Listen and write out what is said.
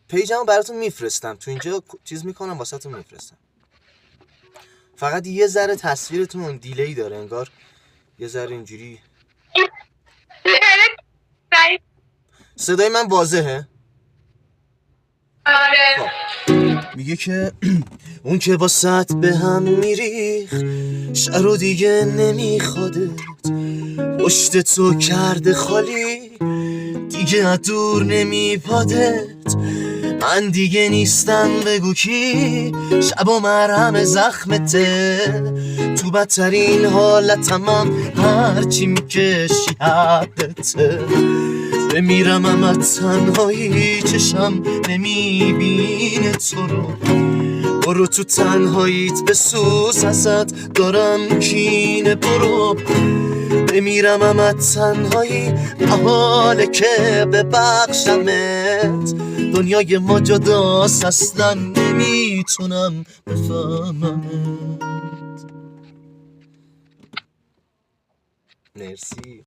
پیجمو براتون میفرستم تو اینجا چیز میکنم واسهتون میفرستم. فقط یه ذره تصویرتون اون دیلی داره انگار یه ذره اینجوری. صدای من واضحه؟ آره. میگه که اون که واسط به هم میریخ شرو دیگه نمیخوادت، پشت تو کرده خالی دیگه از دور نمیپادت. من دیگه نیستم بگو کی، شبا مرهم زخمته، تو بدترین حالتمم هرچی میکشی حقته. بمیرم از تنهایی چشم نمیبینه تو رو، برو تو تنهاییت بسوز ازت دارم کینه. برو بمیرم از تنهایی حاله که ببخشمت، دنیای ما جداست اصلا نمیتونم بفهممت. مرسی.